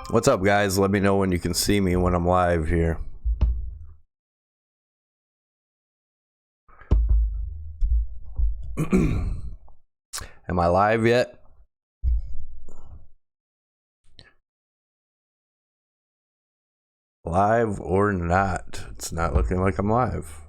What's up, guys? Let me know when you can see me when I'm live here. Am I live yet? Live or not? It's not looking like I'm live.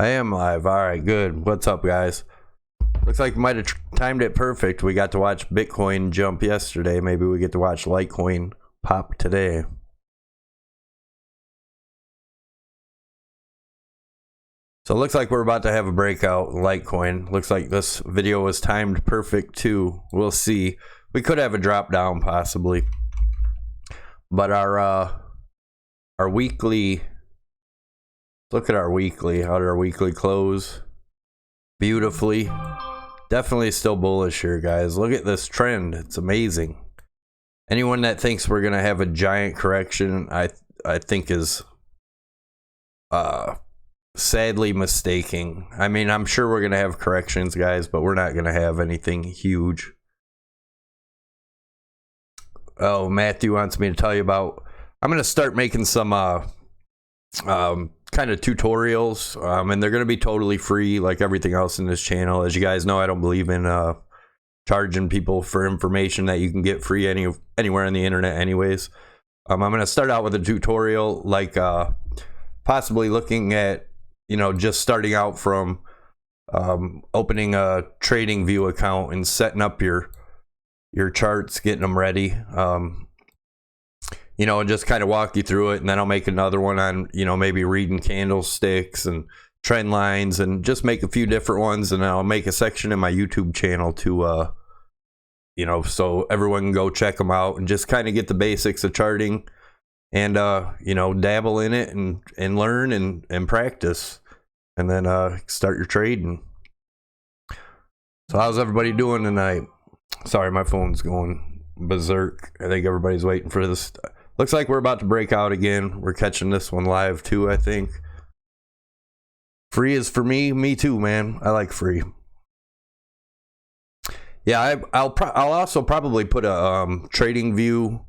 I am live. All right, good. What's up, guys? Looks like we might have timed it perfect. We got to watch Bitcoin jump yesterday. Maybe we get to watch Litecoin pop today. So it looks like we're about to have a breakout in Litecoin. Looks like this video was timed perfect too. We'll see. We could have a drop down possibly. But our weekly, look at our weekly. How did our weekly close? Beautifully. Definitely still bullish here, guys. Look at this trend. It's amazing. Anyone that thinks we're gonna have a giant correction, I think is sadly mistaking. I mean, I'm sure we're gonna have corrections, guys, but we're not gonna have anything huge. Oh, Matthew wants me to tell you about, I'm gonna start making some kind of tutorials, and they're going to be totally free like everything else in this channel. As you guys know, I don't believe in charging people for information that you can get free anywhere on the internet anyways. I'm going to start out with a tutorial, like possibly looking at, you know, just starting out from opening a TradingView account and setting up your charts, getting them ready. You know, and just kind of walk you through it, and then I'll make another one on, you know, maybe reading candlesticks and trend lines, and just make a few different ones, and I'll make a section in my YouTube channel to, you know, so everyone can go check them out and just kind of get the basics of charting, and you know, dabble in it and learn and practice, and then start your trading. So how's everybody doing tonight? Sorry, my phone's going berserk. I think everybody's waiting for this. Looks like we're about to break out again. We're catching this one live too, I think. Free is for me. Me too, man. I like free. Yeah, I'll also probably put a TradingView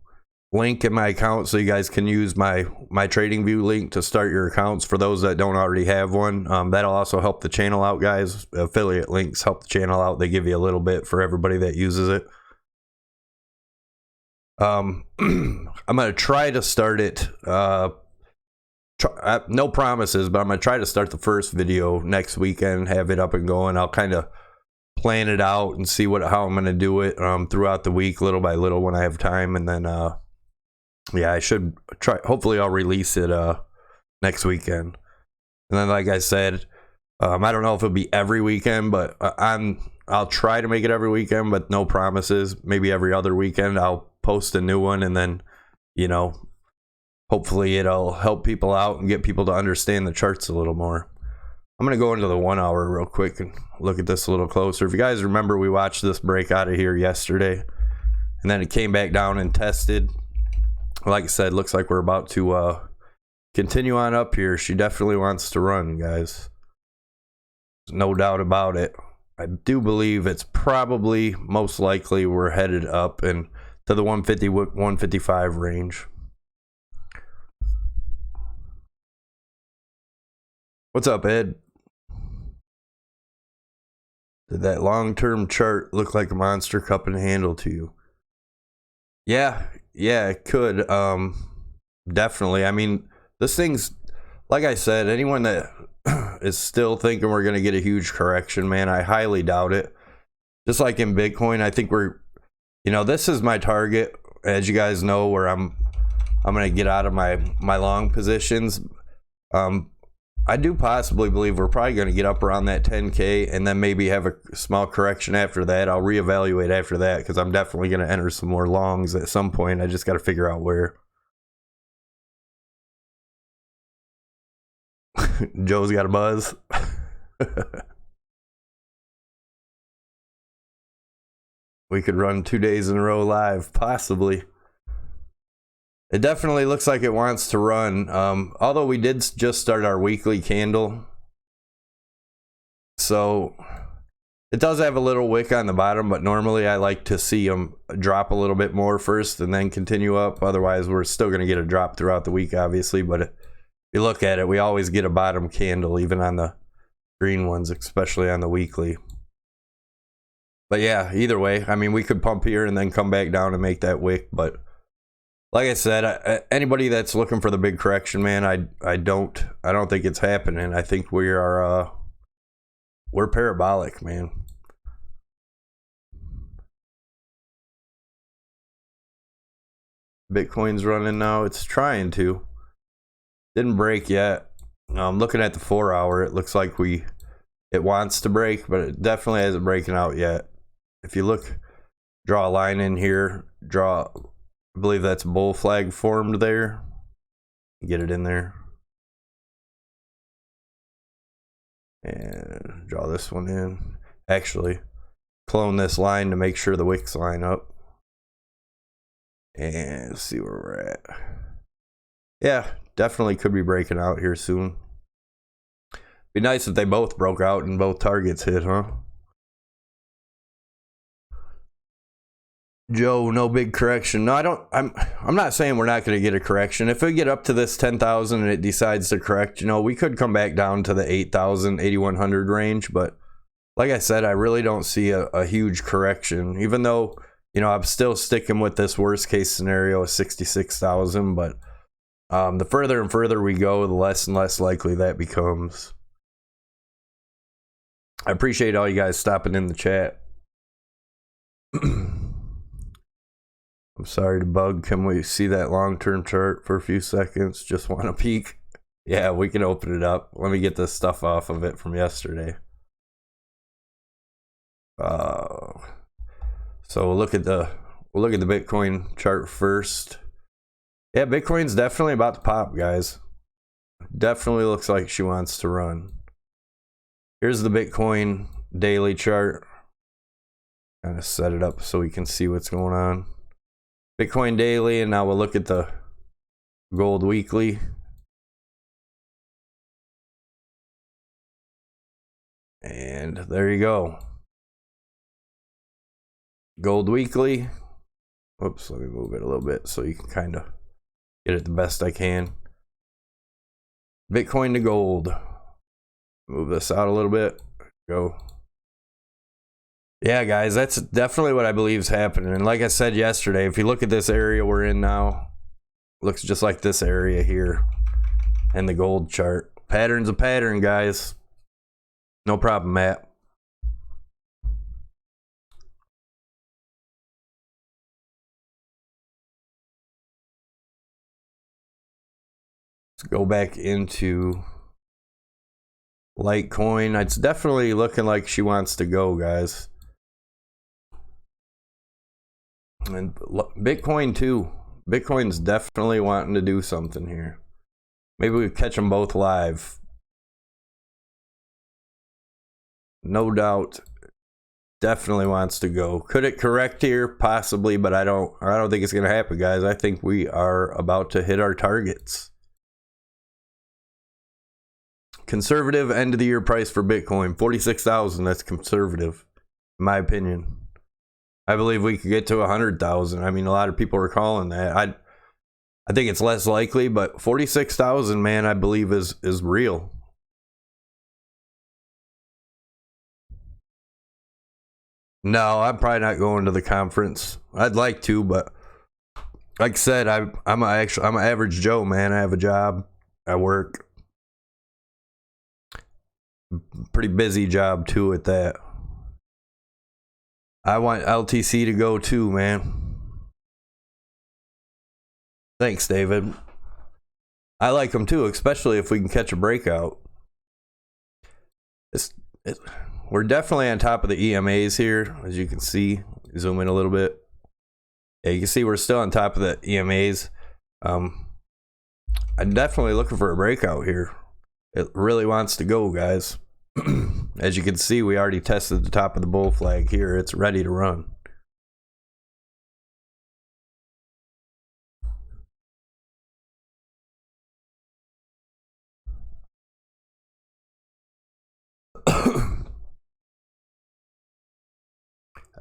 link in my account so you guys can use my TradingView link to start your accounts for those that don't already have one. That'll also help the channel out, guys. Affiliate links help the channel out. They give you a little bit for everybody that uses it. I'm gonna try to start it. No promises, but I'm gonna try to start the first video next weekend, have it up and going. I'll kind of plan it out and see how I'm gonna do it throughout the week, little by little, when I have time, and then yeah, I should try. Hopefully, I'll release it next weekend. And then, like I said, I don't know if it'll be every weekend, but I'll try to make it every weekend, but no promises. Maybe every other weekend I'll post a new one, and then, you know, hopefully it'll help people out and get people to understand the charts a little more. I'm going to go into the 1 hour real quick and look at this a little closer. If you guys remember, we watched this break out of here yesterday, and then it came back down and tested. Like I said, looks like we're about to continue on up here. She definitely wants to run, guys. No doubt about it. I do believe it's probably, most likely, we're headed up and to the 150, 155 range. What's up, Ed? Did that long-term chart look like a monster cup and handle to you? Yeah, it could. Definitely. I mean, this thing's, like I said, anyone that is still thinking we're going to get a huge correction, man, I highly doubt it. Just like in Bitcoin, I think we're, you know, this is my target, as you guys know, where I'm going to get out of my long positions. I do possibly believe we're probably going to get up around that 10K and then maybe have a small correction after that. I'll reevaluate after that, because I'm definitely going to enter some more longs at some point. I just got to figure out where. Joe's got a buzz. We could run 2 days in a row live, possibly. It definitely looks like it wants to run. Although we did just start our weekly candle. So it does have a little wick on the bottom, but normally I like to see them drop a little bit more first and then continue up. Otherwise, we're still going to get a drop throughout the week, obviously. But if you look at it, we always get a bottom candle, even on the green ones, especially on the weekly. But yeah, either way, I mean, we could pump here and then come back down and make that wick. But like I said, anybody that's looking for the big correction, man, I don't think it's happening. I think we're parabolic, man. Bitcoin's running now. It's trying to. Didn't break yet. Looking at the 4 hour, it looks like it wants to break, but it definitely hasn't breaking out yet. If you look, draw a line in here, I believe that's bull flag formed there. Get it in there. And draw this one in. Actually, clone this line to make sure the wicks line up. And see where we're at. Yeah, definitely could be breaking out here soon. Be nice if they both broke out and both targets hit, huh? Joe, no big correction. No, I'm not saying we're not going to get a correction. If we get up to this 10,000 and it decides to correct, we could come back down to the 8,000, 8,100 range. But like I said, I really don't see a huge correction, even though, I'm still sticking with this worst case scenario of 66,000. But the further and further we go, the less and less likely that becomes. I appreciate all you guys stopping in the chat. I'm sorry to bug. Can we see that long-term chart for a few seconds? Just want to peek. Yeah, we can open it up. Let me get this stuff off of it from yesterday. So we'll look at the Bitcoin chart first. Yeah, Bitcoin's definitely about to pop, guys. Definitely looks like she wants to run. Here's the Bitcoin daily chart. Kind of set it up so we can see what's going on. Bitcoin daily, and now we'll look at the gold weekly. And there you go. Gold weekly. Whoops, let me move it a little bit so you can kind of get it the best I can. Bitcoin to gold. Move this out a little bit. Go. Yeah, guys, that's definitely what I believe is happening. And like I said yesterday, if you look at this area we're in now, it looks just like this area here and the gold chart. Pattern's a pattern, guys. No problem, Matt. Let's go back into Litecoin. It's definitely looking like she wants to go, guys. And Bitcoin too. Bitcoin's definitely wanting to do something here. Maybe we catch them both live. No doubt. Definitely wants to go. Could it correct here? Possibly, but I don't think it's going to happen, guys. I think we are about to hit our targets. Conservative end of the year price for Bitcoin, 46,000. That's conservative, in my opinion. I believe we could get to 100,000. I mean, a lot of people are calling that. I think it's less likely, but 46,000, man, I believe is real. No, I'm probably not going to the conference. I'd like to, but like I said, I'm an average Joe, man. I have a job. I work. Pretty busy job too at that. I want LTC to go too, man. Thanks, David. I like them too, especially if we can catch a breakout. We're definitely on top of the EMAs here, as you can see. Zoom in a little bit. Yeah, you can see we're still on top of the EMAs. I'm definitely looking for a breakout here. It really wants to go, guys. As you can see, we already tested the top of the bull flag here. It's ready to run.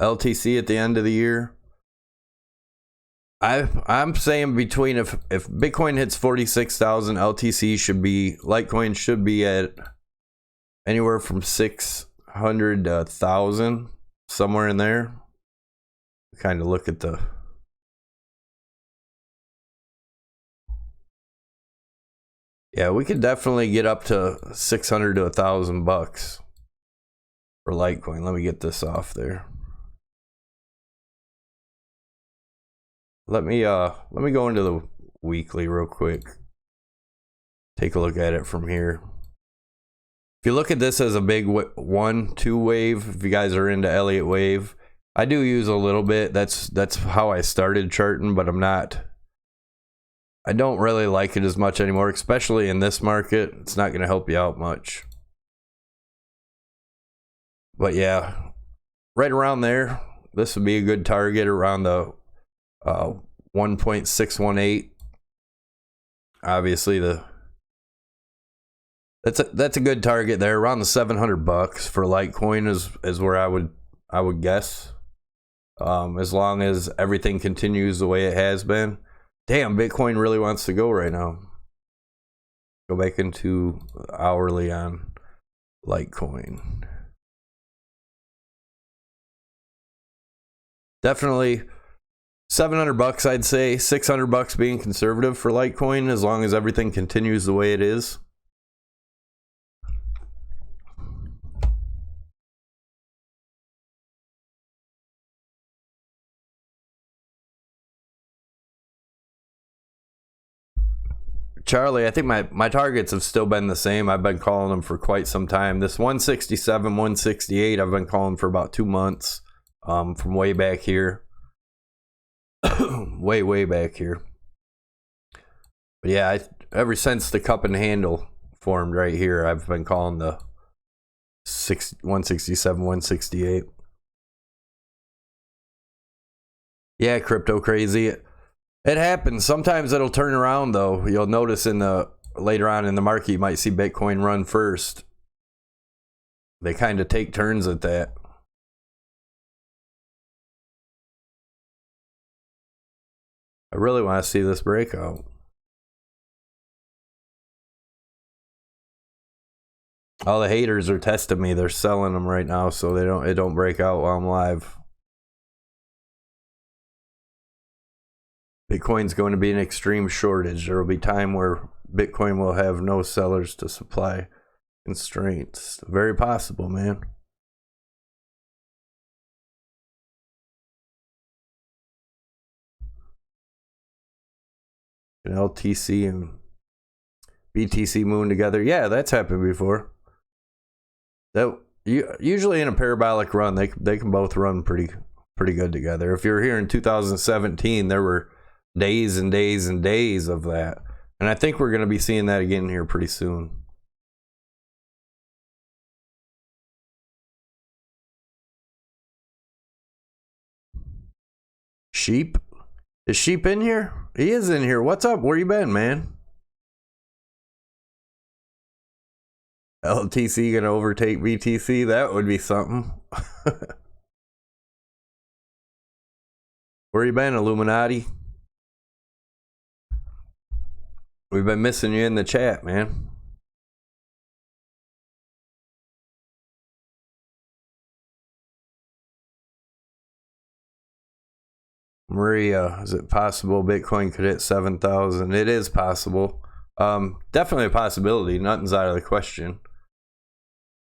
LTC at the end of the year. I'm saying between if Bitcoin hits 46,000, LTC should be, Litecoin should be at anywhere from 600 to 1,000, somewhere in there. Kind of look at the, yeah, we could definitely get up to 600 to 1,000 bucks for Litecoin. Let me get this off there. Let me go into the weekly real quick. Take a look at it from here. If you look at this as a big 1-2 wave, if you guys are into Elliott wave, I do use a little bit. That's how I started charting, but I don't really like it as much anymore, especially in this market. It's not going to help you out much. But yeah, right around there, this would be a good target around the 1.618. Obviously that's a good target there, around the 700 bucks for Litecoin is where I would guess, as long as everything continues the way it has been. Damn, Bitcoin really wants to go right now. Go back into hourly on Litecoin. Definitely 700 bucks, I'd say. 600 bucks being conservative for Litecoin, as long as everything continues the way it is. Charlie, I think my targets have still been the same. I've been calling them for quite some time. This 167, 168, I've been calling for about 2 months, from way back here. way back here. But yeah, ever since the cup and handle formed right here, I've been calling the 167, 168. Yeah, crypto crazy. It happens. Sometimes it'll turn around though. You'll notice later on in the market, you might see Bitcoin run first. They kind of take turns at that. I really want to see this breakout. All the haters are testing me. They're selling them right now so it don't break out while I'm live. Bitcoin's going to be an extreme shortage. There will be time where Bitcoin will have no sellers to supply constraints. Very possible, man. An LTC and BTC moon together. Yeah, that's happened before. That usually in a parabolic run, they can both run pretty good together. If you're here in 2017, there were days and days and days of that, and I think we're going to be seeing that again here pretty soon. Sheep? Is Sheep in here? He is in here. What's up? Where you been, man? LTC gonna overtake BTC? That would be something. Where you been, Illuminati? We've been missing you in the chat, man. Maria, is it possible Bitcoin could hit 7,000? It is possible. Definitely a possibility. Nothing's out of the question.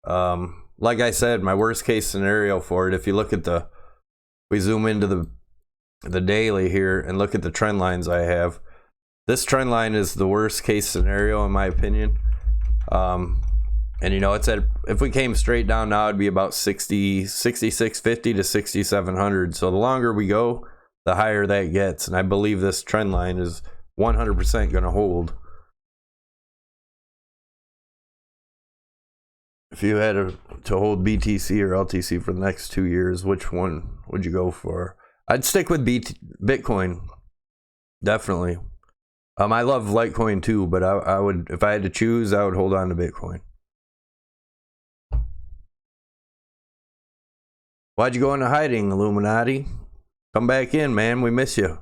Like I said, my worst case scenario for it, if you look at we zoom into the daily here and look at the trend lines I have, this trend line is the worst case scenario in my opinion. And you know, it's if we came straight down now, it'd be about 6650 to 6700. So the longer we go, the higher that gets, and I believe this trend line is 100% going to hold. If you had to hold BTC or LTC for the next 2 years, which one would you go for? I'd stick with Bitcoin, definitely. I love Litecoin too, but I would, if I had to choose, I would hold on to Bitcoin. Why'd you go into hiding, Illuminati? Come back in, man. We miss you.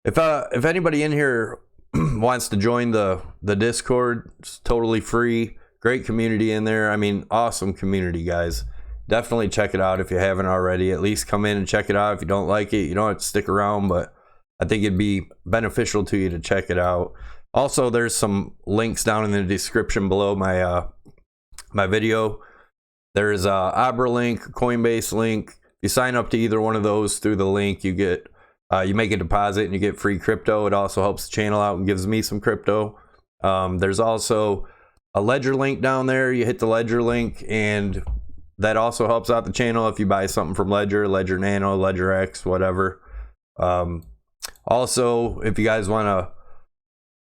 If anybody in here wants to join the Discord, it's totally free. Great community in there. I mean, awesome community, guys. Definitely check it out if you haven't already. At least come in and check it out. If you don't like it, you don't have to stick around, but I think it'd be beneficial to you to check it out. Also, there's some links down in the description below my video. There's a ABRA link, Coinbase link. If you sign up to either one of those through the link, you get you make a deposit and you get free crypto. It also helps the channel out and gives me some crypto. There's also a Ledger link down there. You hit the Ledger link, and that also helps out the channel if you buy something from Ledger, Ledger Nano, Ledger X, whatever. Also, if you guys want to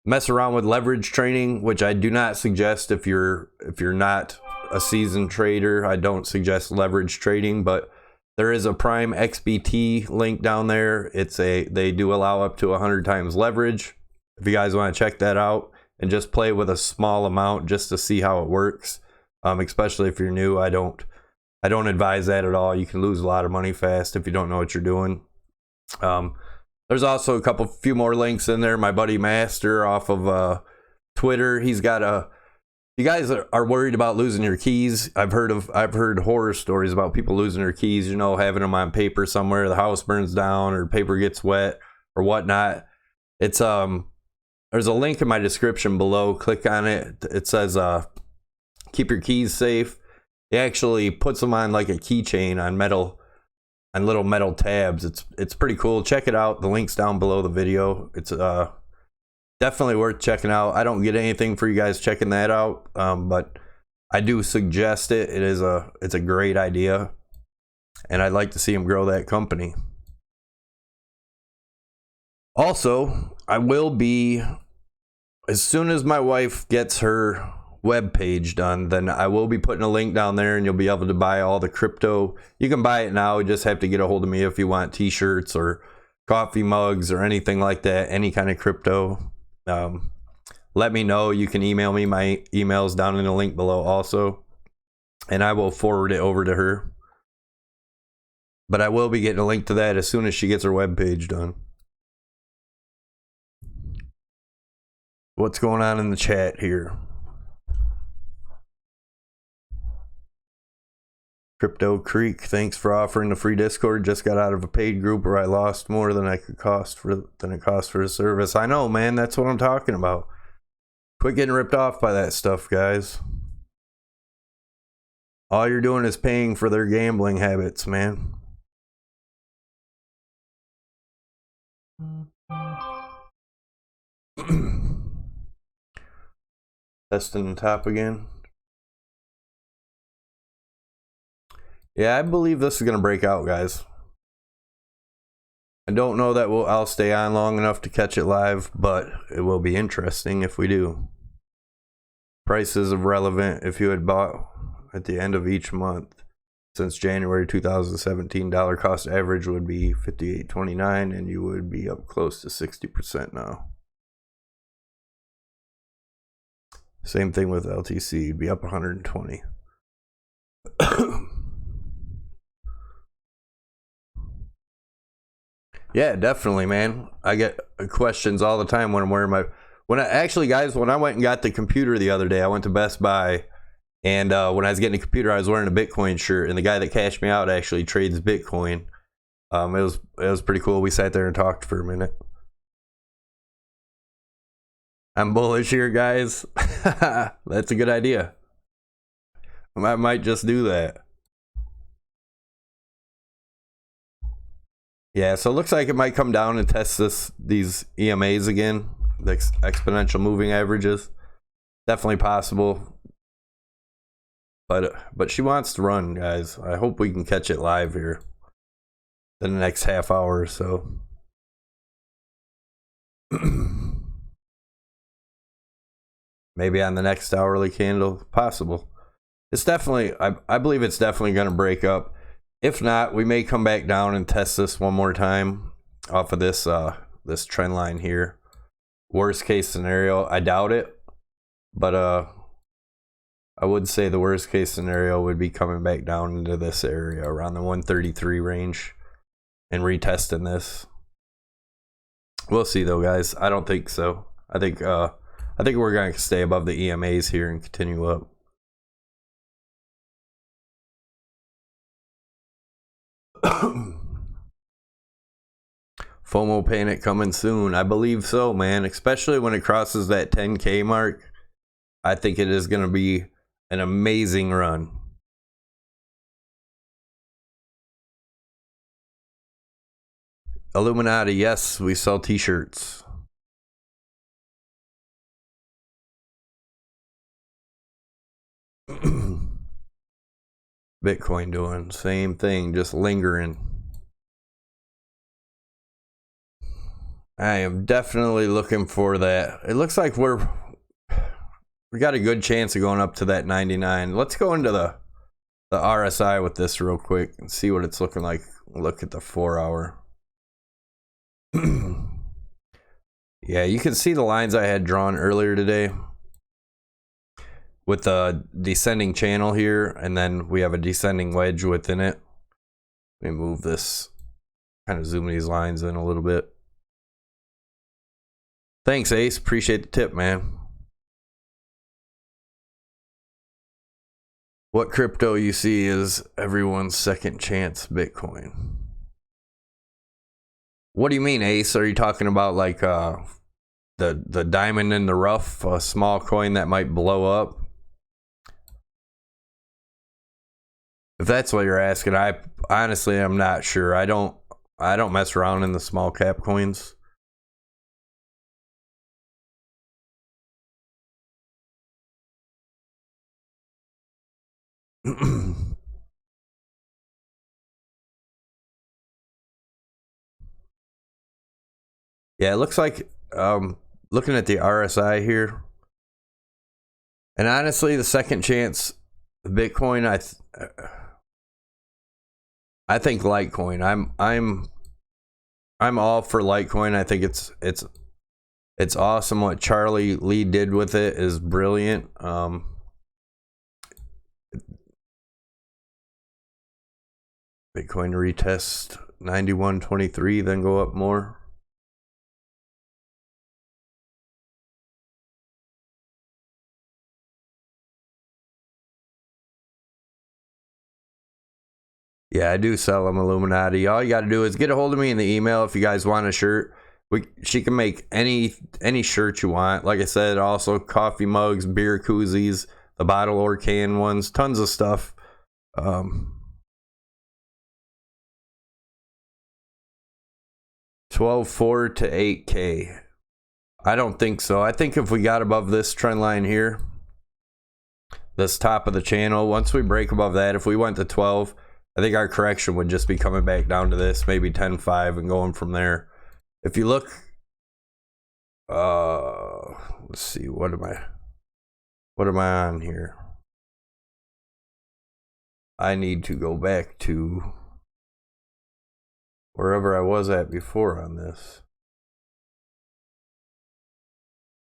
mess around with leverage trading, which I do not suggest if you're not a seasoned trader, I don't suggest leverage trading, but there is a Prime XBT link down there. They do allow up to 100 times leverage. If you guys want to check that out and just play with a small amount just to see how it works, especially if you're new, I don't advise that at all. You can lose a lot of money fast if you don't know what you're doing. There's also a few more links in there. My buddy Master off of Twitter, he's got you guys are worried about losing your keys. I've heard horror stories about people losing their keys, you know, having them on paper somewhere, the house burns down or paper gets wet or whatnot. It's there's a link in my description below. Click on it. It says keep your keys safe. It actually puts them on like a keychain on little metal tabs. It's pretty cool. Check it out. The link's down below the video. It's definitely worth checking out. I don't get anything for you guys checking that out, but I do suggest it. It's a great idea, and I'd like to see him grow that company. Also, I will be, as soon as my wife gets her web page done, then I will be putting a link down there, and you'll be able to buy all the crypto. You can buy it now. You just have to get a hold of me if you want t-shirts or coffee mugs or anything like that, any kind of crypto. Let me know. You can email me. My email's down in the link below also, and I will forward it over to her. But I will be getting a link to that as soon as she gets her web page done. What's going on in the chat here? Crypto Creek, thanks for offering the free Discord. Just got out of a paid group where I lost more than it cost for the service. I know, man. That's what I'm talking about. Quit getting ripped off by that stuff, guys. All you're doing is paying for their gambling habits, man. Testing the top again. Yeah, I believe this is going to break out, guys. I don't know that I'll stay on long enough to catch it live, but it will be interesting if we do. Prices of relevant if you had bought at the end of each month since January 2017. Dollar cost average would be $58.29, and you would be up close to 60% now. Same thing with LTC. You'd be up 120. Yeah, definitely, man. I get questions all the time when I'm wearing my... Actually, guys, when I went and got the computer the other day, I went to Best Buy, and when I was getting a computer, I was wearing a Bitcoin shirt, and the guy that cashed me out actually trades Bitcoin. It was pretty cool. We sat there and talked for a minute. I'm bullish here, guys. That's a good idea. I might just do that. Yeah, so it looks like it might come down and test these EMAs again, the exponential moving averages. Definitely possible. But she wants to run, guys. I hope we can catch it live here in the next half hour or so. Maybe on the next hourly candle, possible. It's definitely, I believe it's definitely going to break up. If not, we may come back down and test this one more time off of this this trend line here. Worst case scenario, I doubt it, but I would say the worst case scenario would be coming back down into this area around the 133 range and retesting this. We'll see though, guys. I don't think so. I think we're going to stay above the EMAs here and continue up. FOMO panic coming soon. I believe so, man. Especially when it crosses that 10K mark. I think it is going to be an amazing run. Illuminati, yes, we sell t-shirts. Bitcoin doing same thing, just lingering. I am definitely looking for that. It looks like we got a good chance of going up to that 99. Let's go into the RSI with this real quick and see what it's looking like. Look at the 4-hour. Yeah, you can see the lines I had drawn earlier today with the descending channel here, and then we have a descending wedge within it. Let me move this, kind of zoom these lines in a little bit. Thanks, Ace. Appreciate the tip, man. What crypto you see is everyone's second chance Bitcoin. What do you mean, Ace? Are you talking about like the diamond in the rough, a small coin that might blow up? If that's what you're asking, I honestly am not sure. I don't mess around in the small cap coins. Yeah, it looks like looking at the RSI here, and honestly, the second chance Bitcoin, I think Litecoin. I'm all for Litecoin. I think it's awesome. What Charlie Lee did with it is brilliant. Bitcoin retest 91.23, then go up more. Yeah, I do sell them, Illuminati. All you got to do is get a hold of me in the email if you guys want a shirt. She can make any shirt you want. Like I said, also coffee mugs, beer koozies, the bottle or can ones, tons of stuff. 12.4 to 8K. I don't think so. I think if we got above this trend line here, this top of the channel, once we break above that, if we went to 12, I think our correction would just be coming back down to this, maybe 10.5 and going from there. If you look, let's see, what am I on here? I need to go back to wherever I was at before on this.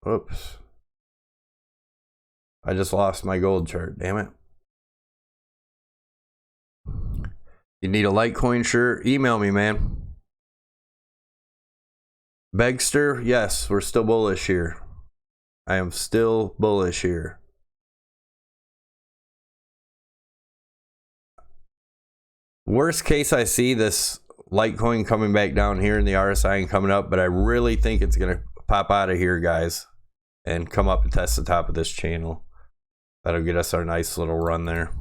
Oops. I just lost my gold chart, damn it. You need a Litecoin shirt? Email me, man. Begster, yes, we're still bullish here. I am still bullish here. Worst case, I see this Litecoin coming back down here in the RSI and coming up, but I really think it's going to pop out of here, guys, and come up and test the top of this channel. That'll get us our nice little run there.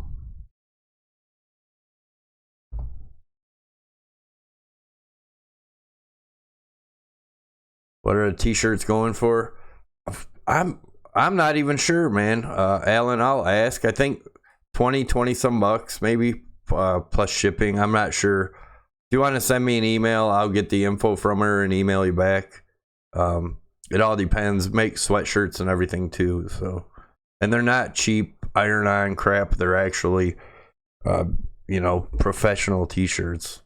What are the t-shirts going for? I'm not even sure, man. Alan, I'll ask. I think 20 some bucks, maybe, plus shipping. I'm not sure. If you want to send me an email, I'll get the info from her and email you back. It all depends. Make sweatshirts and everything too. So, and they're not cheap iron-on crap. They're actually, you know, professional t-shirts.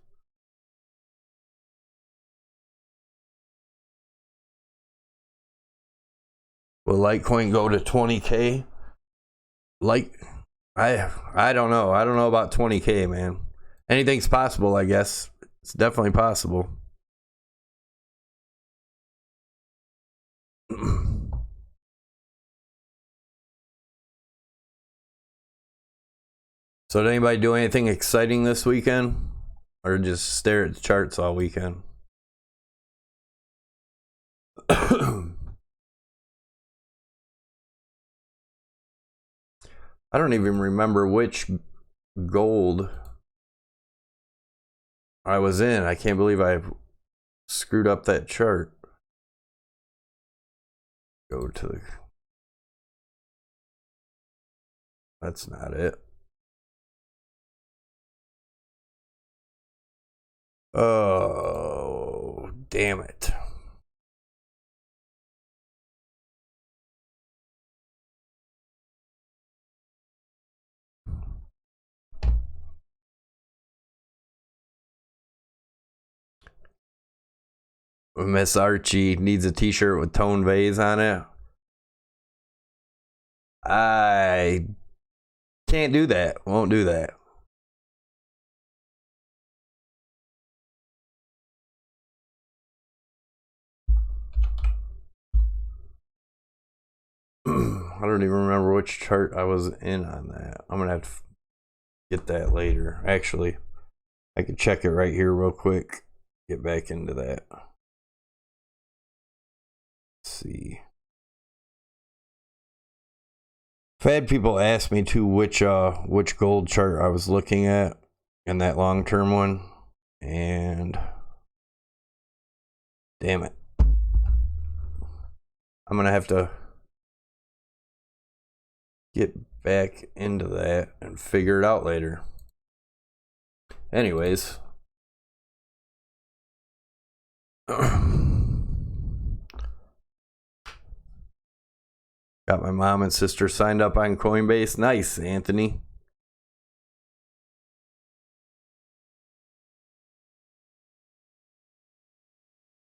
Will Litecoin go to 20K? like, I don't know. I don't know about 20K, man. Anything's possible, I guess. It's definitely possible. So did anybody do anything exciting this weekend? Or just stare at the charts all weekend? I don't even remember which gold I was in. I can't believe I screwed up that chart. Go to the... That's not it. Oh, damn it. Miss Archie needs a t-shirt with tone vase on it. I can't do that. Won't do that. I don't even remember which chart I was in on that. I'm gonna have to get that later. Actually, I can check it right here real quick. Get back into that. Let's see. I've had people ask me too which gold chart I was looking at in that long-term one, and damn it, I'm gonna have to get back into that and figure it out later. Anyways, got my mom and sister signed up on Coinbase. Nice, Anthony.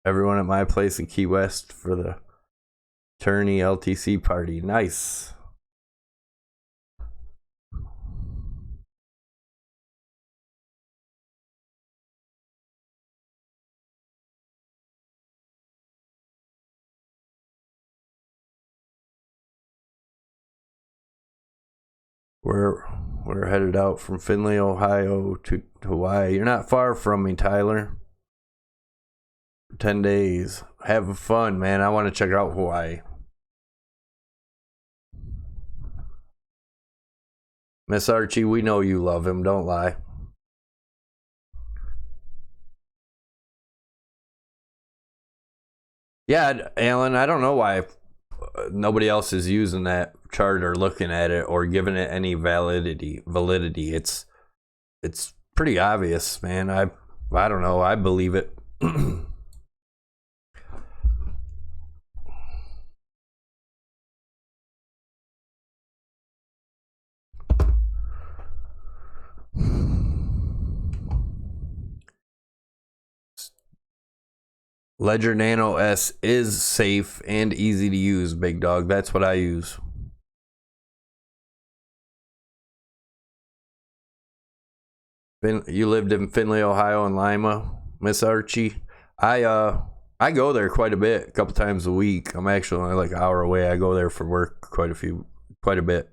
Everyone at my place in Key West for the tourney LTC party. Nice. We're headed out from Findlay, Ohio to Hawaii. You're not far from me, Tyler. 10 days. Have fun, man. I want to check out Hawaii. Miss Archie, we know you love him. Don't lie. Yeah, Alan, I don't know why nobody else is using that chart or looking at it or giving it any validity. It's pretty obvious, man. I don't know. I believe it. Ledger Nano S is safe and easy to use, big dog. That's what I use. You lived in Findlay, Ohio, and Lima, Miss Archie. I go there quite a bit, a couple times a week. I'm actually only like an hour away. I go there for work quite a bit.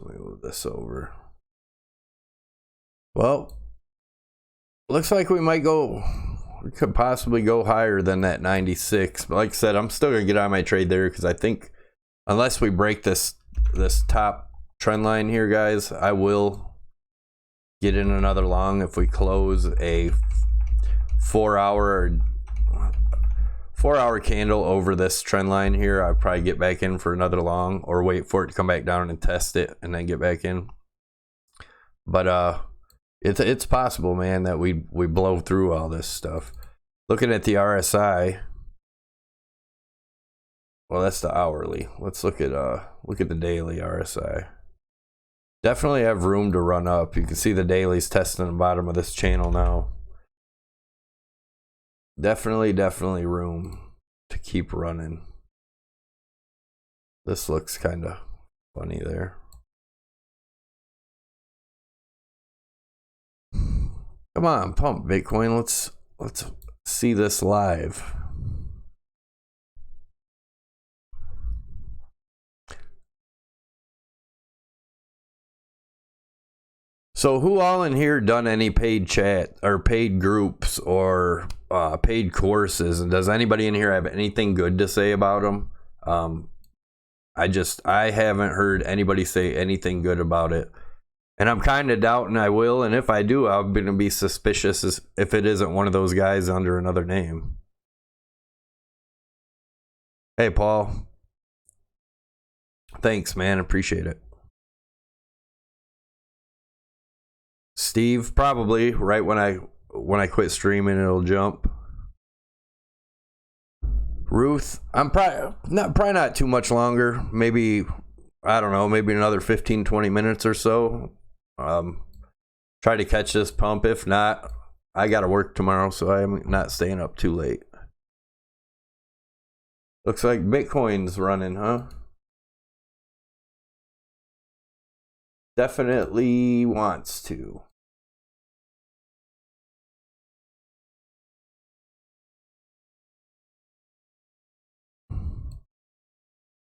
Let me move this over. Well, looks like we could possibly go higher than that 96. But like I said, I'm still gonna get on my trade there because I think unless we break this top trend line here, guys, I will get in another long if we close a 4 hour candle over this trend line here. I'll probably get back in for another long or wait for it to come back down and test it and then get back in. But it's possible, man, that we blow through all this stuff. Looking at the RSI, Well, that's the hourly. Let's look at the daily RSI. Definitely have room to run up. You can see the daily's testing the bottom of this channel now. Definitely room to keep running. This looks kind of funny there. Come on, pump Bitcoin. Let's see this live. So who all in here done any paid chat or paid groups or paid courses, and does anybody in here have anything good to say about them? I haven't heard anybody say anything good about it, and I'm kind of doubting I will, and if I do, I'm gonna be suspicious as if it isn't one of those guys under another name. Hey Paul, thanks man, appreciate it. Steve, probably right when I quit streaming, it'll jump. Ruth, I'm probably not too much longer. Maybe, I don't know, maybe another 15-20 minutes or so. Try to catch this pump. If not, I gotta work tomorrow, so I'm not staying up too late. Looks like Bitcoin's running, huh? Definitely wants to.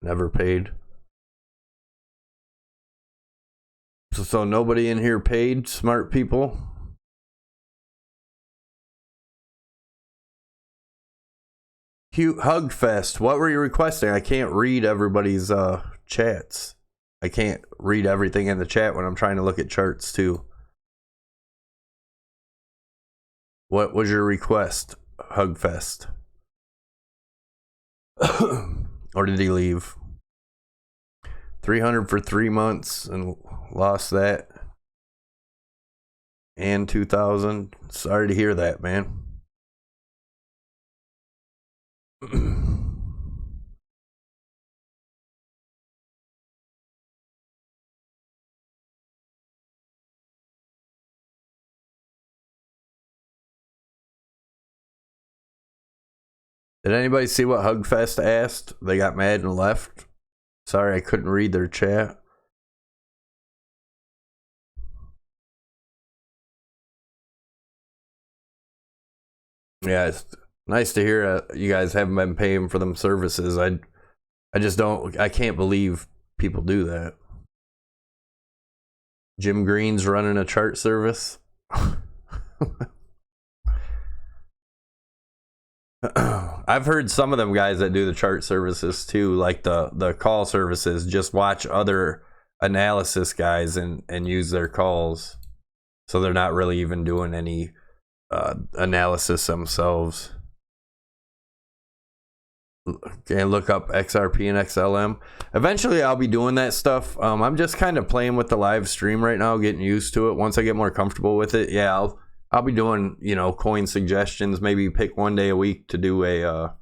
Never paid. So nobody in here paid, smart people? Hugfest, what were you requesting? I can't read everybody's chats. I can't read everything in the chat when I'm trying to look at charts too. What was your request, Hugfest? Or did he leave? 300 for 3 months and lost that. And 2,000. Sorry to hear that, man. Did anybody see what Hugfest asked? They got mad and left. Sorry, I couldn't read their chat. Yeah, it's nice to hear you guys haven't been paying for them services. I just don't, I can't believe people do that. Jim Green's running a chart service. I've heard some of them guys that do the chart services too, like the call services, just watch other analysis guys and use their calls, so they're not really even doing any analysis themselves. And look up XRP and XLM. Eventually I'll be doing that stuff. I'm just kind of playing with the live stream right now, getting used to it. Once I get more comfortable with it, yeah, I'll be doing, you know, coin suggestions. Maybe pick one day a week to do a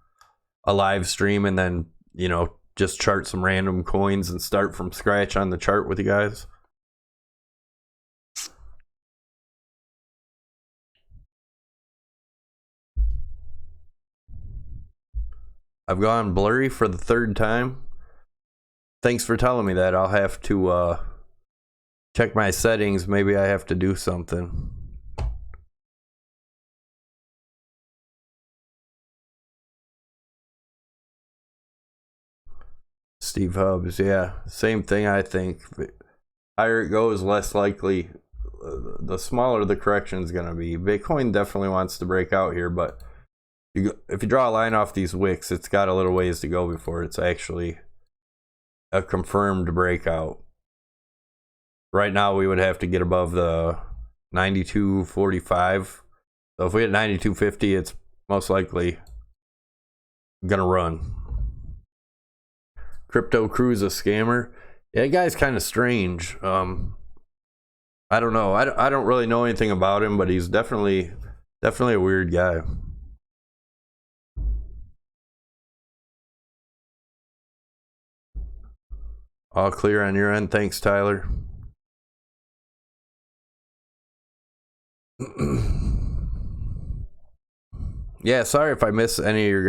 live stream, and then, you know, just chart some random coins and start from scratch on the chart with you guys. I've gone blurry for the 3rd time. Thanks for telling me that. I'll have to check my settings. Maybe I have to do something. Steve Hubbs, yeah, same thing. I think higher it goes, less likely, the smaller the correction is going to be. Bitcoin definitely wants to break out here, but if you draw a line off these wicks, it's got a little ways to go before it's actually a confirmed breakout. Right now, we would have to get above the 92.45. So if we hit 92.50, it's most likely going to run. Crypto Crew's a scammer. Yeah, that guy's kind of strange. I don't know. I don't really know anything about him, but he's definitely a weird guy. All clear on your end. Thanks, Tyler. Yeah, sorry if I miss any of your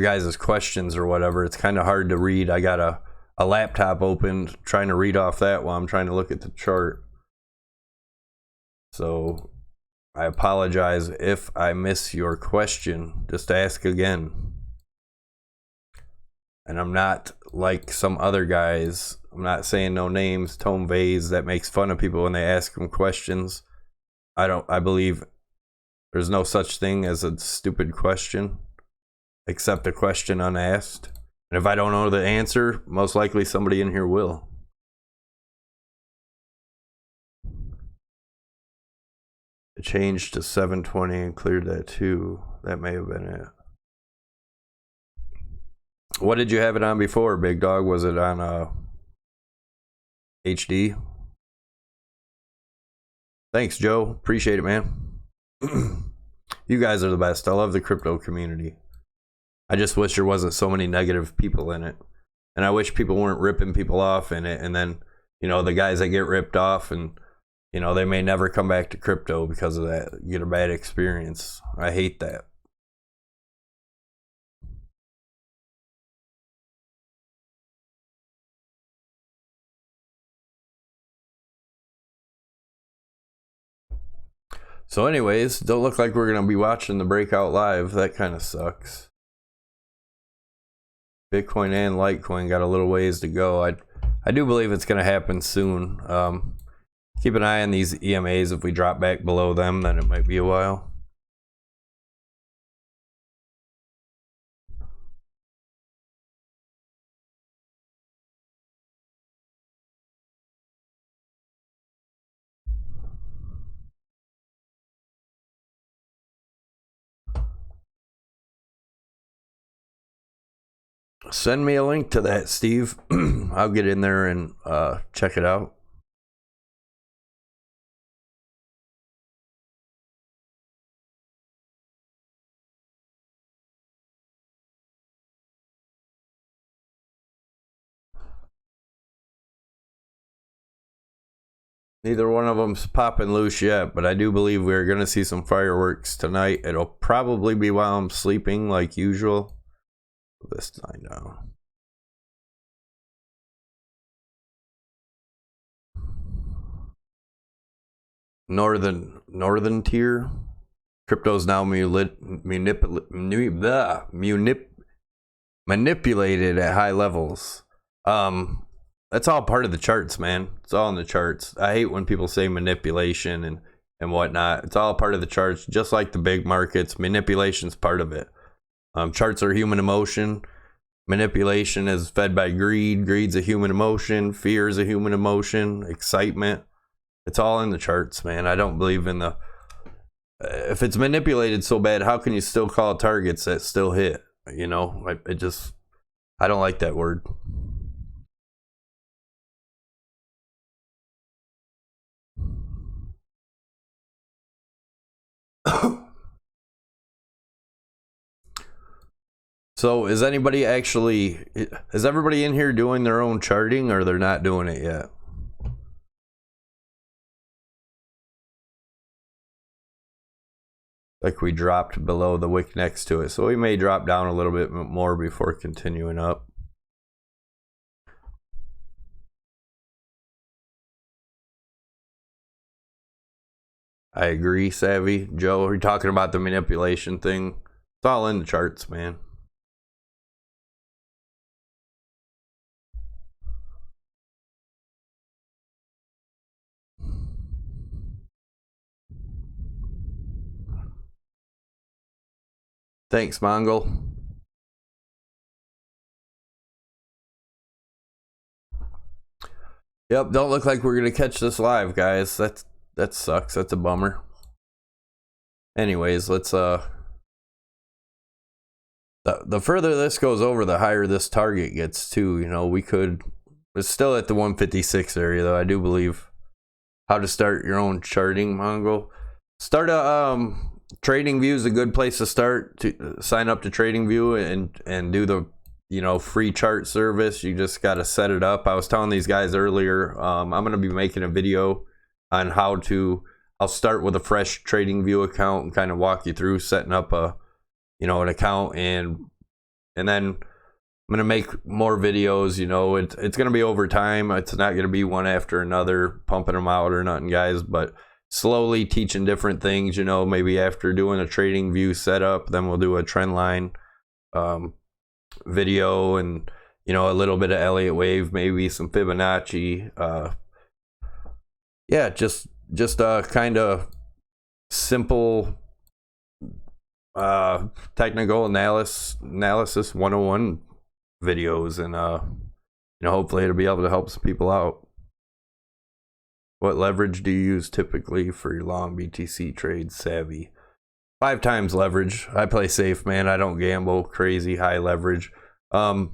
guys' questions or whatever. It's kind of hard to read. I got a laptop open trying to read off that while I'm trying to look at the chart. So I apologize if I miss your question. Just ask again. And I'm not like some other guys. I'm not saying no names, Tome Vase, that makes fun of people when they ask them questions. I believe there's no such thing as a stupid question, except a question unasked. And if I don't know the answer, most likely somebody in here will. It changed to 720 and cleared that too. That may have been it. What did you have it on before, Big Dog? Was it on HD? Thanks, Joe. Appreciate it, man. You guys are the best. I love the crypto community. I just wish there wasn't so many negative people in it. And I wish people weren't ripping people off in it. And then, you know, the guys that get ripped off and, you know, they may never come back to crypto because of that. Get a bad experience. I hate that. So anyways, don't look like we're going to be watching the breakout live. That kind of sucks. Bitcoin and Litecoin got a little ways to go. I do believe it's going to happen soon. Keep an eye on these EMAs. If we drop back below them, then it might be a while. Send me a link to that, Steve. I'll get in there and check it out. Neither one of them's popping loose yet, but I do believe we're going to see some fireworks tonight. It'll probably be while I'm sleeping like usual. This time down. Northern tier. Crypto's now manipulated at high levels. That's all part of the charts, man. It's all in the charts. I hate when people say manipulation and whatnot. It's all part of the charts, just like the big markets. Manipulation's part of it. Charts are human emotion. Manipulation is fed by greed. Greed's a human emotion. Fear is a human emotion. Excitement. It's all in the charts, man. I don't believe in the... if it's manipulated so bad, how can you still call targets that still hit? You know, I don't like that word. So is everybody in here doing their own charting, or they're not doing it yet? Like we dropped below the wick next to it, so we may drop down a little bit more before continuing up. I agree, Savy. Joe, are you talking about the manipulation thing? It's all in the charts, man. Thanks, Mongol. Yep, don't look like we're gonna catch this live, guys. That sucks. That's a bummer. Anyways, let's the further this goes over, the higher this target gets too. You know, it's still at the 156 area though. I do believe. How to start your own charting, Mongol. Start TradingView is a good place to start. To sign up to TradingView and do the you know, free chart service. You just got to set it up. I was telling these guys earlier, I'm going to be making a video on how to, I'll start with a fresh TradingView account and kind of walk you through setting up a, you know, an account, and then I'm going to make more videos. You know, it's going to be over time. It's not going to be one after another, pumping them out or nothing, guys, but slowly teaching different things. You know, maybe after doing a TradingView setup, then we'll do a trend line video, and you know, a little bit of Elliott wave, maybe some Fibonacci. Yeah, just kind of simple technical analysis 101 videos, and you know, hopefully it'll be able to help some people out. What leverage do you use typically for your long BTC trades? Savy. 5 times leverage. I play safe, man. I don't gamble crazy high leverage. I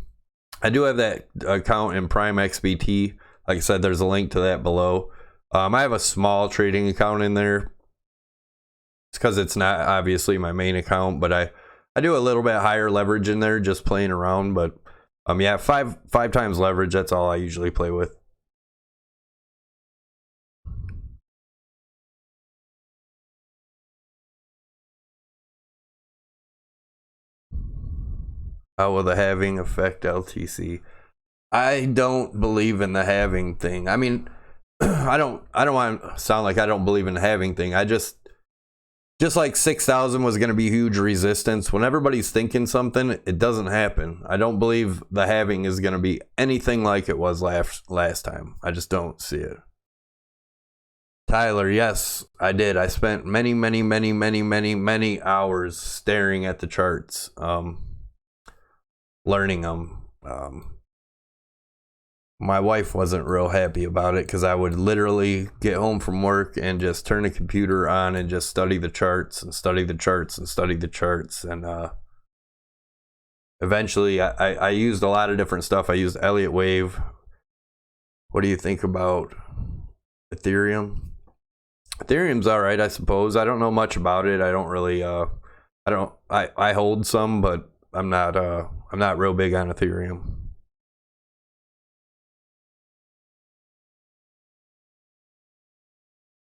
do have that account in Prime XBT. Like I said, there's a link to that below. I have a small trading account in there. It's because it's not obviously my main account, but I do a little bit higher leverage in there, just playing around. But yeah, five times leverage. That's all I usually play with. How will the halving affect LTC? I don't believe in the halving thing. I mean, I don't want to sound like I don't believe in the halving thing. I just like 6,000 was going to be huge resistance. When everybody's thinking something, it doesn't happen. I don't believe the halving is going to be anything like it was last time. I just don't see it. Tyler, yes, I did. I spent many hours staring at the charts, learning them. My wife wasn't real happy about it because I would literally get home from work and just turn the computer on and just study the charts and study the charts and study the charts. And eventually I used a lot of different stuff. I used Elliott wave. What do you think about Ethereum? Ethereum's all right, I suppose. I don't know much about it. I don't really I hold some, but I'm not real big on Ethereum.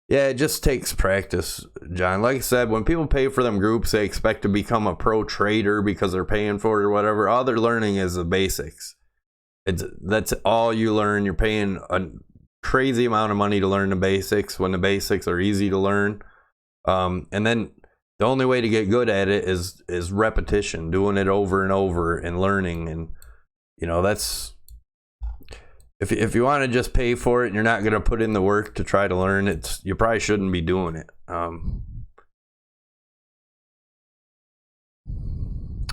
Yeah, it just takes practice, John. Like I said, when people pay for them groups, they expect to become a pro trader because they're paying for it or whatever. All they're learning is the basics. That's all you learn. You're paying a crazy amount of money to learn the basics when the basics are easy to learn. And then the only way to get good at it is repetition, doing it over and over and learning. And, you know, that's... If you want to just pay for it and you're not going to put in the work to try to learn it, you probably shouldn't be doing it.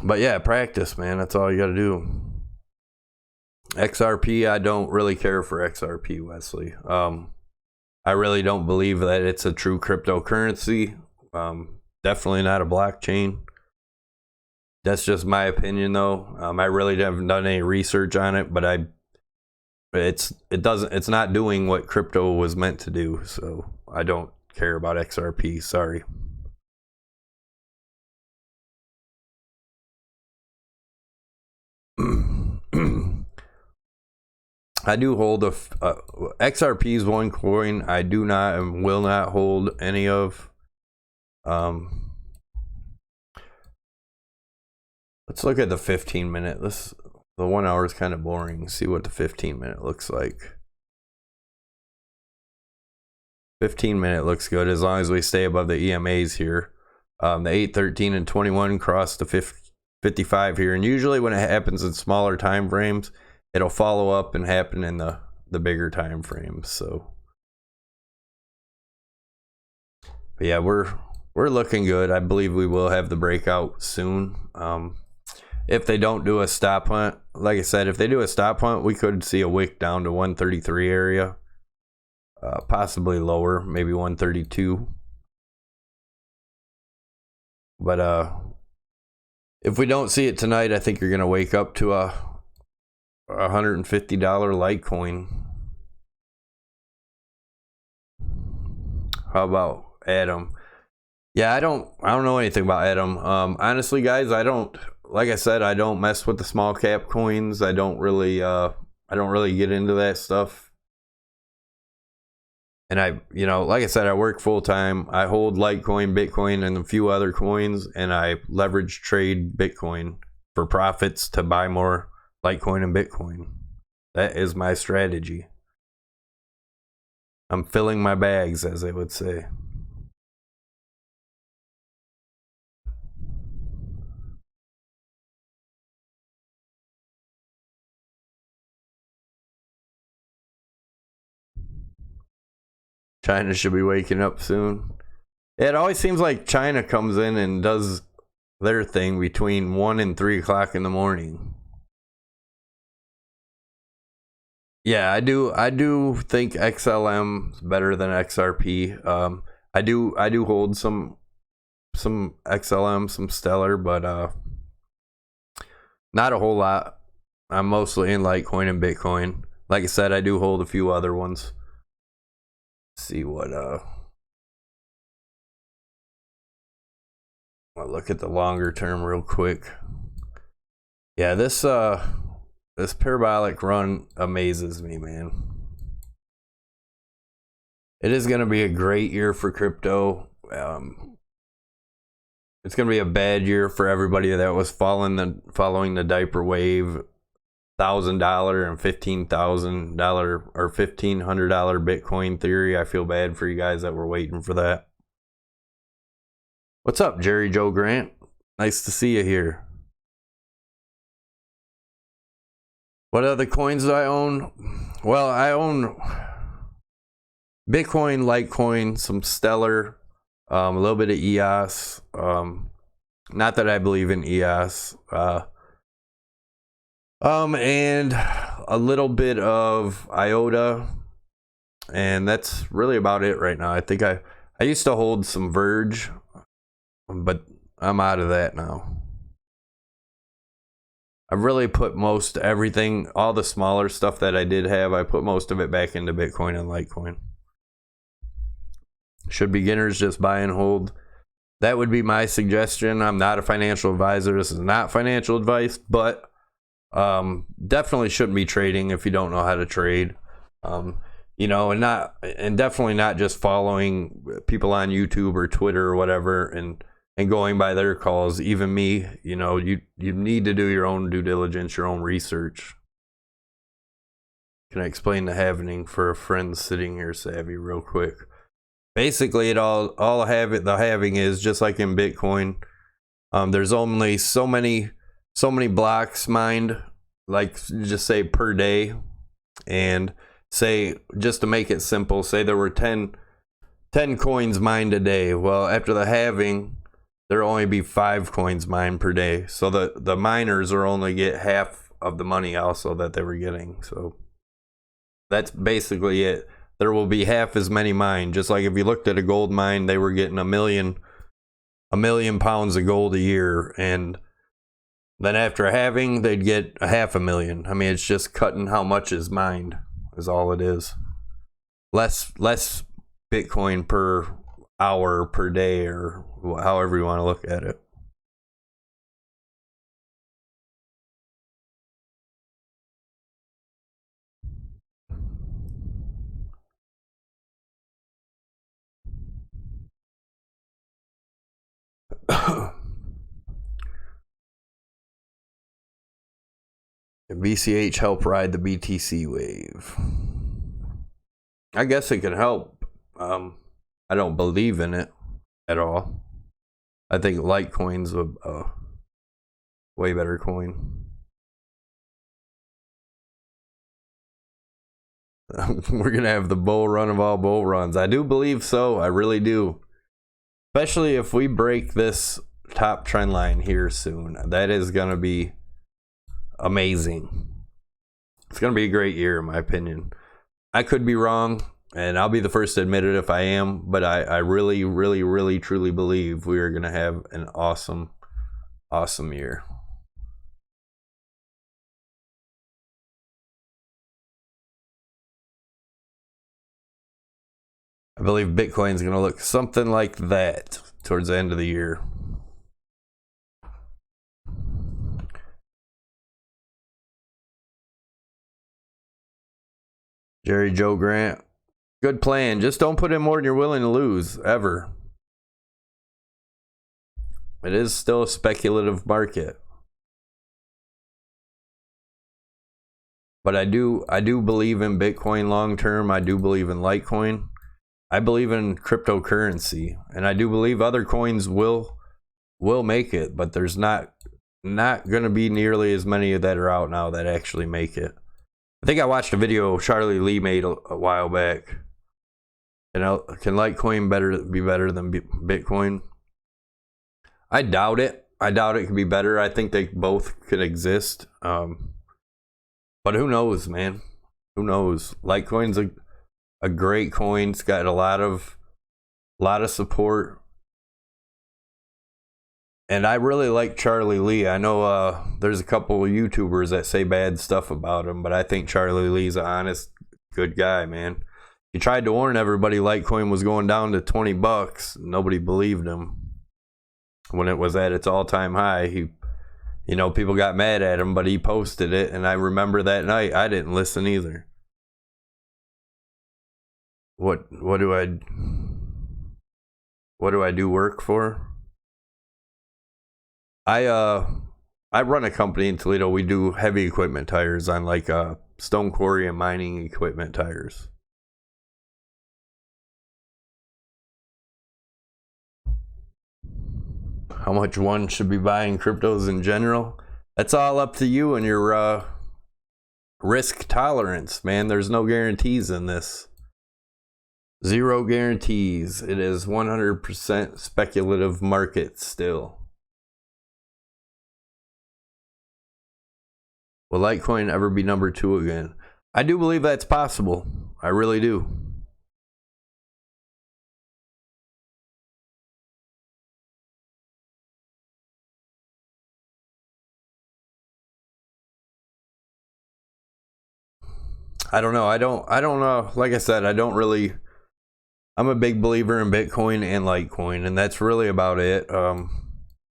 But yeah, practice, man. That's all you got to do. XRP, I don't really care for XRP, Wesley. I really don't believe that it's a true cryptocurrency. Definitely not a blockchain. That's just my opinion, though. I really haven't done any research on it, but it's not doing what crypto was meant to do, so I don't care about XRP. Sorry. I do hold XRP is one coin I do not and will not hold any of. Let's look at the 15-minute. The 1 hour is kind of boring. See what the 15-minute looks like. 15-minute looks good as long as we stay above the EMAs here. The 8, 13, and 21 cross the 55 here. And usually when it happens in smaller time frames, it'll follow up and happen in the bigger time frames. So, but yeah, we're looking good. I believe we will have the breakout soon. If they don't do a stop hunt, like I said, if they do a stop hunt, we could see a wick down to 133 area, possibly lower, maybe 132. But if we don't see it tonight, I think you're gonna wake up to a $150 Litecoin. How about Atom? Yeah, I don't know anything about Atom. Honestly, guys, I don't like I said, I don't mess with the small cap coins. I don't really get into that stuff. And like I said, I work full time. I hold Litecoin, Bitcoin, and a few other coins, and I leverage trade Bitcoin for profits to buy more Litecoin and Bitcoin. That is my strategy. I'm filling my bags, as they would say. China should be waking up soon. It always seems like China comes in and does their thing between 1 and 3 o'clock in the morning. Yeah, I do think XLM is better than XRP. I do hold some XLM, some Stellar, but not a whole lot. I'm mostly in Litecoin and Bitcoin. Like I said, I do hold a few other ones. Let's see what I'll look at the longer term real quick. Yeah, this parabolic run amazes me, man. It is going to be a great year for crypto. It's going to be a bad year for everybody that was following the diaper wave, $1,000 and $15,000 or $1,500 Bitcoin theory. I feel bad for you guys that were waiting for that. What's up, Jerry Joe Grant? Nice to see you here. What other coins do I own? Well, I own Bitcoin, Litecoin, some Stellar, a little bit of EOS. Not that I believe in EOS. And a little bit of IOTA. And that's really about it right now. I think I used to hold some Verge, but I'm out of that now. I've really put most everything, all the smaller stuff that I did have, I put most of it back into Bitcoin and Litecoin. Should beginners just buy and hold? That would be my suggestion. I'm not a financial advisor. This is not financial advice, but definitely shouldn't be trading if you don't know how to trade. And definitely not just following people on YouTube or Twitter or whatever and going by their calls. Even me, you need to do your own due diligence, your own research. Can I explain the halving for a friend sitting here, Savvy, real quick? Basically, the halving is just like in Bitcoin. There's only so many blocks mined, like just say per day, and say, just to make it simple, say there were 10 coins mined a day. Well, after the halving, there'll only be 5 coins mined per day. So the miners are only get half of the money also that they were getting. So that's basically it. There will be half as many mined. Just like if you looked at a gold mine, they were getting a million pounds of gold a year, and then after halving, they'd get 500,000. I mean, it's just cutting how much is mined is all it is. Less Bitcoin per hour, per day, or however you want to look at it. BCH help ride the BTC wave. I guess it can help. I don't believe in it at all. I think Litecoin's a way better coin. We're gonna have the bull run of all bull runs. I do believe so. I really do. Especially if we break this top trend line here soon. That is gonna be amazing. It's gonna be a great year, in my opinion. I could be wrong, and I'll be the first to admit it if I am, but I really, really, really, truly believe we are gonna have an awesome year. I believe Bitcoin's gonna look something like that towards the end of the year. Jerry Joe Grant. Good plan. Just don't put in more than you're willing to lose, ever. It is still a speculative market. But I do believe in Bitcoin long term. I do believe in Litecoin. I believe in cryptocurrency. And I do believe other coins will make it, but there's not going to be nearly as many that are out now that actually make it. I think I watched a video Charlie Lee made a while back. Can Litecoin be better than Bitcoin? I doubt it. I doubt it could be better. I think they both could exist. But who knows, man? Who knows? Litecoin's a great coin. It's got a lot of support. And I really like Charlie Lee. I know there's a couple of YouTubers that say bad stuff about him, but I think Charlie Lee's an honest, good guy, man. He tried to warn everybody Litecoin was going down to $20. Nobody believed him. When it was at its all-time high, people got mad at him, but he posted it, and I remember that night I didn't listen either. What do I do work for? I run a company in Toledo. We do heavy equipment tires on like stone quarry and mining equipment tires. How much one should be buying cryptos in general? That's all up to you and your risk tolerance, man. There's no guarantees in this. Zero guarantees. It is 100% speculative market still. Will Litecoin ever be number 2 again? I do believe that's possible. I really do. I don't know. I don't know. Like I said, I'm a big believer in Bitcoin and Litecoin, and that's really about it.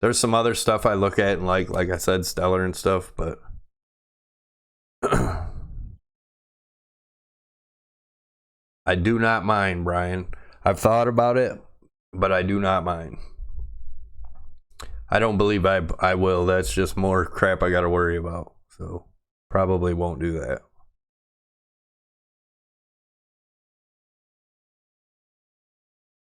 There's some other stuff I look at and like I said, Stellar and stuff, but I do not mind, Brian. I've thought about it, but I do not mind. I don't believe I will. That's just more crap I got to worry about. So probably won't do that.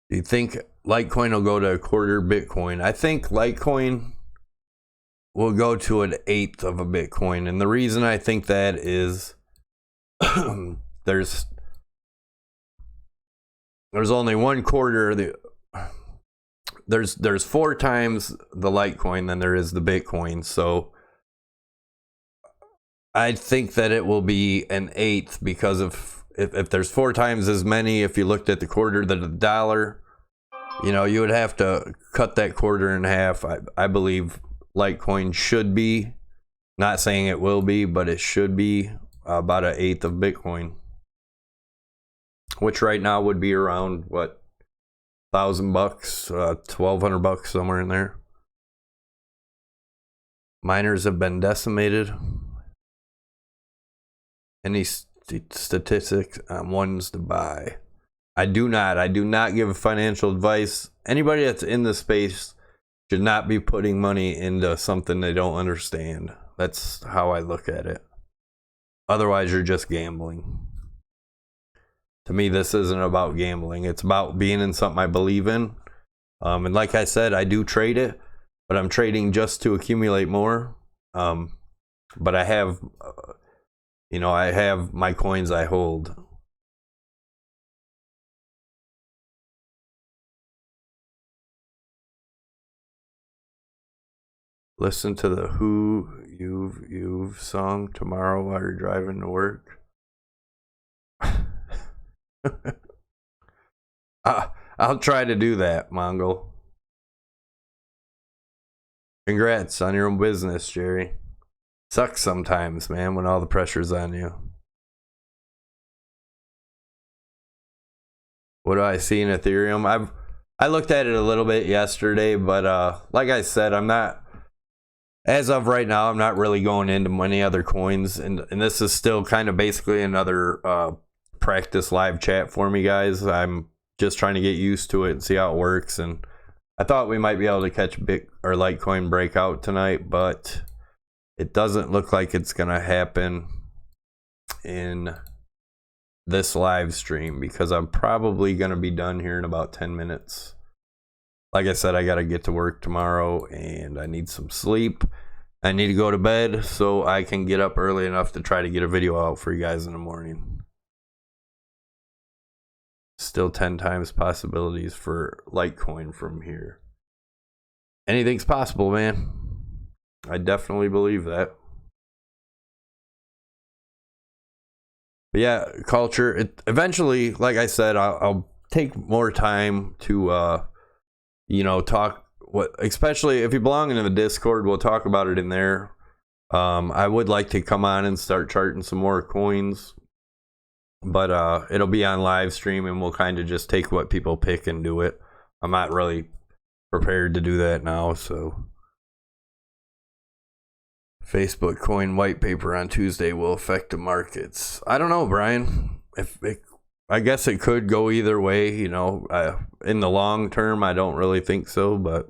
Do you think Litecoin will go to a quarter Bitcoin? I think Litecoin will go to an 1/8 of a Bitcoin. And the reason I think that is there's only 1/4 there's 4 times the Litecoin than there is the Bitcoin. So I think that it will be an 1/8 because of if there's 4 times as many, if you looked at the quarter to the dollar, you would have to cut that quarter in half. I believe Litecoin should be, not saying it will be, but it should be about an 1/8 of Bitcoin, which right now would be around what, $1,000, $1,200, somewhere in there. Miners have been decimated. Any statistics on ones to buy? I do not give financial advice. Anybody that's in the space should not be putting money into something they don't understand. That's how I look at it. Otherwise, you're just gambling. To me, this isn't about gambling. It's about being in something I believe in. And like I said, I do trade it, but I'm trading just to accumulate more. But I have I have my coins I hold. Listen to the Who You've song tomorrow while you're driving to work. I'll try to do that, Mongol. Congrats on your own business, Jerry. Sucks sometimes, man, when all the pressure's on you. What do I see in Ethereum? I looked at it a little bit yesterday, but like I said, I'm not, as of right now, I'm not really going into many other coins, and this is still kind of basically another practice live chat for me, guys. I'm just trying to get used to it and see how it works. And I thought we might be able to catch Litecoin breakout tonight, but it doesn't look like it's gonna happen in this live stream because I'm probably gonna be done here in about 10 minutes. Like I said, I gotta get to work tomorrow and I need some sleep. I need to go to bed so I can get up early enough to try to get a video out for you guys in the morning. Still 10 times possibilities for Litecoin from here. Anything's possible, man. I definitely believe that. But yeah, culture. Eventually, like I said, I'll take more time to, you know, talk. Especially if you belong in the Discord, we'll talk about it in there. I would like to come on and start charting some more coins. But it'll be on live stream and we'll kind of just take what people pick and do it. I'm not really prepared to do that now, so. Facebook coin white paper on Tuesday will affect the markets. I don't know, Brian. I guess it could go either way, you know. In the long term, I don't really think so, but.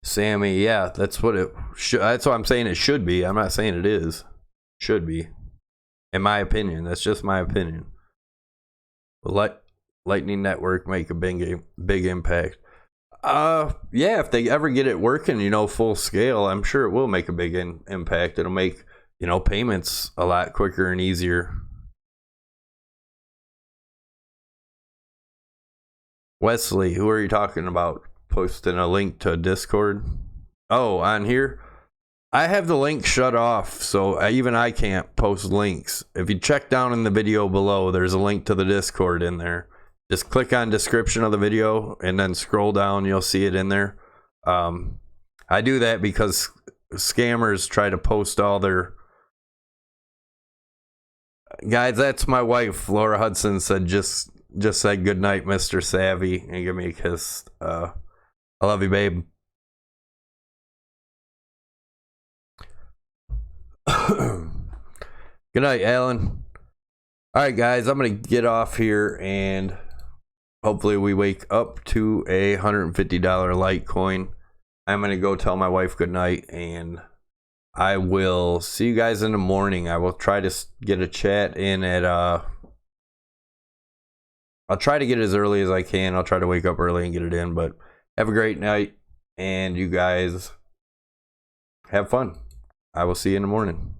Sammy, yeah, that's what it should. That's what I'm saying. It should be. I'm not saying it is. Should be, in my opinion. That's just my opinion. Let Lightning Network make a big impact. Yeah, if they ever get it working, you know, full scale, I'm sure it will make a big impact. It'll make, you know, payments a lot quicker and easier. Wesley, who are you talking about? Posting a link to Discord. Oh, on here I have the link shut off, so even I can't post links. If you check down in the video below, there's a link to the Discord in there. Just click on description of the video and then scroll down, you'll see it in there. I do that because scammers try to post all their. Guys, that's my wife. Laura Hudson said just said good night, Mr. Savy, and give me a kiss. I love you, babe. Good night, Alan. All right, guys, I'm gonna get off here and hopefully we wake up to a $150 Litecoin. I'm gonna go tell my wife good night, and I will see you guys in the morning. I will try to get a chat in at I'll try to get it as early as I can. I'll try to wake up early and get it in, but have a great night, and you guys have fun. I will see you in the morning.